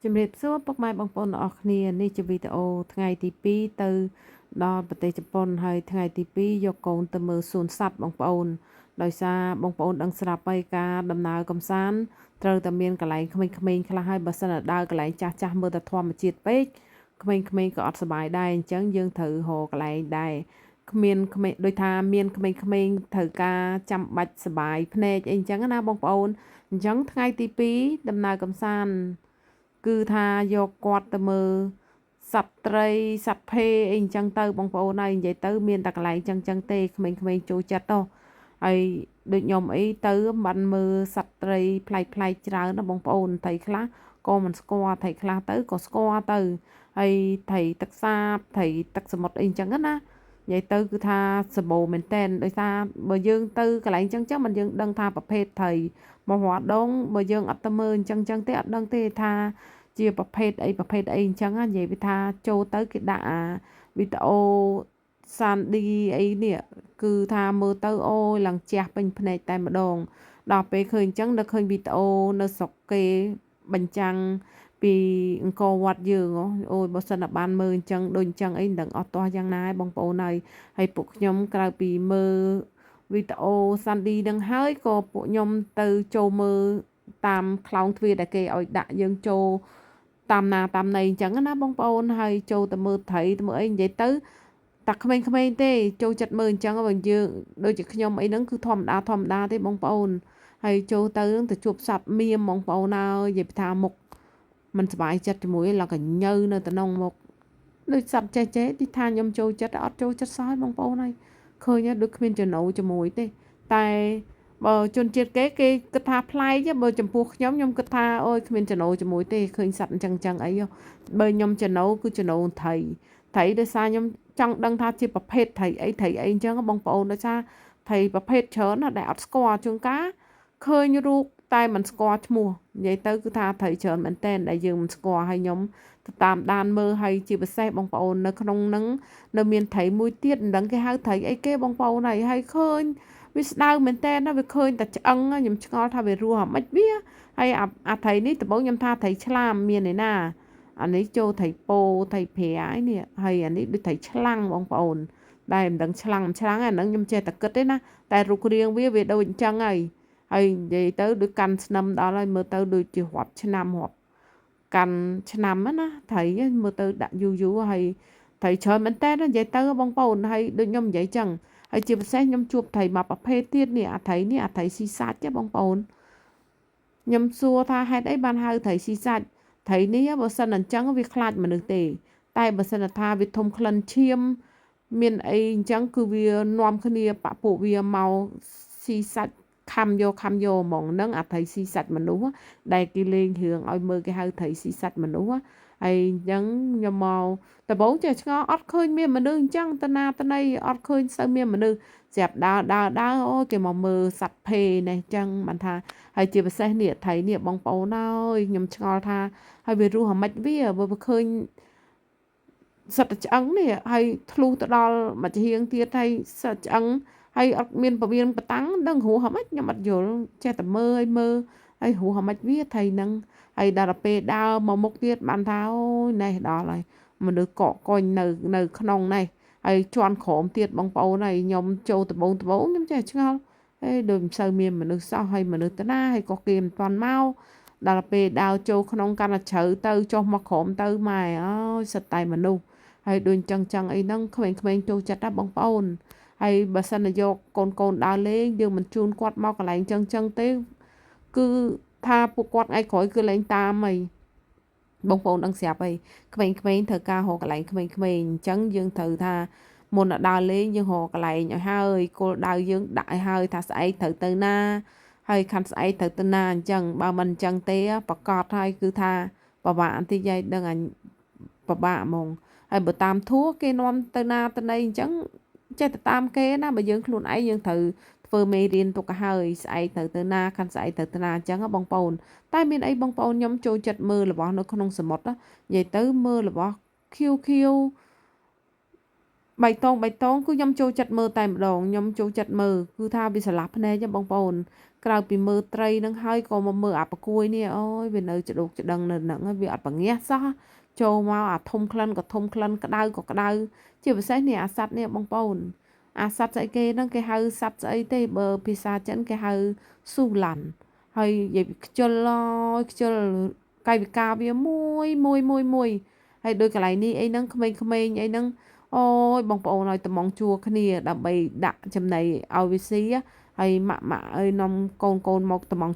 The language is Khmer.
ជំរាបសួរពុកម៉ែបងប្អូនទាំងអស់គ្នានេះជាវីដេអូថ្ងៃទី2ទៅដល់ប្រទេសជប៉ុនហើយថ្ងៃទី2យកកូនទៅមើលសួនសត្វបងប្អូនដោយសារបងប្អូនដឹងស្រាប់ហើយការដំណើរកំសាន្តត្រូវតែមានកន្លែងក្មេងៗខ្លះហើយបើសិនតែដើរកន្លែងចាស់ចាស់មើលតែធម្មជាតិពេកក្មេងៗក៏អត់សុបាយដែរអញ្ចឹងយើងត្រូវរកកន្លែងដែរគ្មានក្មេងដូចថាមានក្មេងៗត្រូវការចាំបាច់សុបាយភ្នែកអីអញ្ចឹងណាបងប្អូនអញ្ចឹងថ្ងៃទី2ដំណើរកំសាន្តគឺថាយកគាត់ទៅមើលសត្វត្រីសត្វភេអីអញ្ចឹងទៅបងប្អូនហើយនិយាយទៅមានតែកន្លែងអញ្ចឹងទេក្មេងៗចូលចិត្តទៅហើយដូចខ្ញុំអីទៅបានមើលសត្វត្រីប្លែកច្រើនណាបងប្អូនត្រីខ្លះក៏មិនស្គាល់ត្រីខ្លះទៅក៏ស្គាល់ទៅហើយត្រីទឹកសាបត្រីទឹកសមុទ្រអីអញ្ចឹងណានិយាយទៅគឺថាសម្បូរមែនតែនដោយសារបើយើងទៅកន្លែងអញ្ចឹងមិនយើងដឹងថាប្រភេទត្រីមករាល់ដងបើយើងអត់ទៅមើលអញ្ចឹងទេអត់ដឹងទេថាជាប្រភេទអីអញ្ចឹងនិយាយវាថាចូលទៅគេដាក់អាវីដេអូសានឌីអីនេះគឺថាមើលទៅអូយឡើងជះពេញភ្នែកតែម្ដងដល់ពេលឃើញអញ្ចឹងដល់ឃើញវីដេអូនៅស្រុកគេបញ្ចាំងពីអង្គរវត្តយើងអូយបើសិនតែបានមើលអញ្ចឹងដូចអញ្ចឹងអីមិនដឹងអត់ទាស់យ៉ាងណាឯងបងប្អូនហើយពួកខ្ញុំក្រៅពីមើលវីដេអូសាន់ឌីនឹងហើយក៏ពួកខ្ញុំទៅចូលមើលតាមខ្លោងទ្វារដែលគេឲ្យដាក់យើងចូលតាមណាតាមណីអញ្ចឹងណាបងប្អូនហើយចូលទៅមើលត្រីទៅមើលអីនិយាយទៅតែក្មេងៗទេចូលចិត្តមើលអញ្ចឹងបើយើងដូចជាខ្ញុំអីហ្នឹងគឺធម្មតាទេបងប្អូនហើយចូលទៅនឹងទៅជួបសត្វមៀមបងប្អូនហើយនិយាយថាមុខមិនសុបាយចិត្តជាមួយឡើងកញើនៅតំណងមុខដូចសត្វចេះទីថាខ្ញុំចូលចិត្តអត់ចូលចិត្តសោះបងប្អូនហើយឃើញដូចគ្មានចំណូលជាមួយទេតែបើជនជាតិគេគិតថាប្លែកបើចំពោះខ្ញុំគិតថាអូយគ្មានចំណូលជាមួយទេឃើញសត្វអញ្ចឹងអីបើខ្ញុំចំណូលគឺចំណូលត្រីដោយសារខ្ញុំចង់ដឹងថាជាប្រភេទត្រីអីអញ្ចឹងបងប្អូនដោយសារត្រីប្រភេទច្រើនណាស់ដែលអត់ស្គាល់ជួនកាលឃើញរូបតែមិនស្គាល់ឈ្មោះនិយាយទៅគឺថាត្រីច្រើនមែនតើដែលយើងមិនស្គាល់ហើយខ្ញុំទៅតាមដានមើលហើយជាពិសេសបងប្អូននៅក្នុងហ្នឹងនៅមានត្រីមួយទៀតមិនដឹងគេហៅត្រីអីគេបងប្អូនហើយឃើញវាស្ដៅមែនតើណាវាឃើញតែឆ្អឹងខ្ញុំឆ្ងល់ថាវារស់អាម៉េចវាហើយអាត្រីនេះដំបូងខ្ញុំថាត្រីឆ្លាមមានឯណាអានេះចូលត្រីពោត្រីប្រាឯនេះហើយអានេះដូចត្រីឆ្លាំងបងប្អូនដែលមិនដឹងឆ្លាំងអាហ្នឹងខ្ញុំចេះតែគិតទេណាតែរូបរាងវាដូចអញ្ចឹងហើយនិយាយទៅដូចកាន់ស្នឹមដល់ហើយមើលទៅដូចជារាប់ឆ្នាំរាប់កាន់ឆ្នាំណាត្រីមើលទៅដាក់យូរហើយត្រីច្រើនមែនតើនិយាយទៅបងប្អូនហើយដូចខ្ញុំនិយាយចឹងហើយជាពិសេសខ្ញុំជួបត្រីមួយប្រភេទទៀតនេះអាត្រីស៊ីសាច់ទេបងប្អូនខ្ញុំសួរថាហេតុអីបានហៅត្រីស៊ីសាច់ត្រីនេះបើសិនអញ្ចឹងវាខ្លាចមនុស្សទេតែបើសិនថាវាធំក្លិនឈាមមានអីអញ្ចឹងគឺវានាំគ្នាបពពួកវាមកស៊ីសាច់ខំយកហ្មងហ្នឹងអាត្រីស៊ីសាច់មនុស្សដែលគេលេងរឿងឲ្យមើលគេហៅត្រីស៊ីសាច់មនុស្សហើយអញ្ចឹងខ្ញុំមកដំបូងចេះឆ្ងល់អត់ឃើញមានមនុស្សអញ្ចឹងតាណាតណីអត់ឃើញសូវមានមនុស្សស្រាប់ដើរអូគេមកមើលសត្វភេនេះអញ្ចឹងបានថាហើយជាពិសេសនេះត្រីនេះបងប្អូនអើយខ្ញុំឆ្ងល់ថាហើយវារស់អាម៉េចវាបើឃើញសត្វឆ្អឹងនេះហើយធ្លុះទៅដល់មួយជាហៀងទៀតហើយសត្វឆ្អឹងហើយអត់មានពវៀនបតាំងដឹងរស់អាម៉េចខ្ញុំអត់យល់ចេះតែមើលហើយរស់អាម៉េចវាត្រីហ្នឹងហើយដល់ពេលដើរមកមុខទៀតបានថាអូយនេះដល់ហើយមនុស្សកកកុញនៅក្នុងនេះហើយជន់ក្រោមទៀតបងប្អូនហើយខ្ញុំចូលដំបងខ្ញុំចេះឆ្ងល់ហេដូចមិនសូវមានមនុស្សសោះហើយមនុស្សតាណាហើយក៏គេមិនទាន់មកដល់ពេលដើរចូលក្នុងកាន់តែជ្រៅទៅចុះមកក្រោមទៅម៉ែអើយសិតតែមនុស្សហើយដូចចឹងអីហ្នឹងក្មេងៗចូលចិត្តណាបងប្អូនហើយបើសិនយកកូនដើរលេងយើងមិនជូនគាត់មកកន្លែងចឹងទេគឺថាពួកគាត់ថ្ងៃក្រោយគឺលែងតាមហើយបងប្អូនដឹងស្រាប់ហើយក្មេងៗត្រូវការរកកន្លែងក្មេងៗអញ្ចឹងយើងត្រូវថាមុនដល់ដើរលេងយើងរកកន្លែងឲ្យហើយគោលដៅយើងដាក់ឲ្យហើយថាស្អែកត្រូវទៅណាហើយខាន់ស្អែកត្រូវទៅណាអញ្ចឹងបើមិនអញ្ចឹងទេប្រកាសហើយគឺថាពិបាកបន្តិចយាយដឹងអញពិបាកហ្មងហើយបើតាមធัวគេនាំទៅណាទៅណីអញ្ចឹងចេះតែតាមគេណាបើយើងខ្លួនឯងយើងត្រូវធ្វើមេរៀនទុកឲ្យហើយស្អែកទៅណាខាន់ស្អែកទៅណាអញ្ចឹងបងប្អូនតែមានអីបងប្អូនខ្ញុំចូលចិត្តមើលរបស់នៅក្នុងសមុទ្រនិយាយទៅមើលរបស់ខៀវ បៃតងគឺខ្ញុំចូលចិត្តមើលតែម្ដងខ្ញុំចូលចិត្តមើលគឺថាវាស្រឡះភ្នែកបងប្អូនក្រៅពីមើលត្រីនឹងហើយក៏មកមើលអាប្រគួយនេះអូយវានៅច្ដុកច្ដឹងនៅហ្នឹងវាអត់បង្ងាសសោះចូលមកអាធំក្លិនក៏ធំក្លិនក្តៅក៏ក្តៅជាពិសេសនេះអាសัตว์នេះបងប្អូនអាសัตว์ស្អីគេហ្នឹងគេហៅសัตว์ស្អីទេបើភាសាចិនគេហៅស៊ូឡាន់ហើយនិយាយខ្ជិលខ្ជិលកាយវិការវាមួយហើយដូចកន្លែងនេះអីហ្នឹងក្មេងៗអីហ្នឹងអូយបងប្អូនឲ្យត្មងជួគ្នាដើម្បីដាក់ចំណីឲ្យវាស៊ីហើយម៉ាក់អើយនាំកូនមកត្មង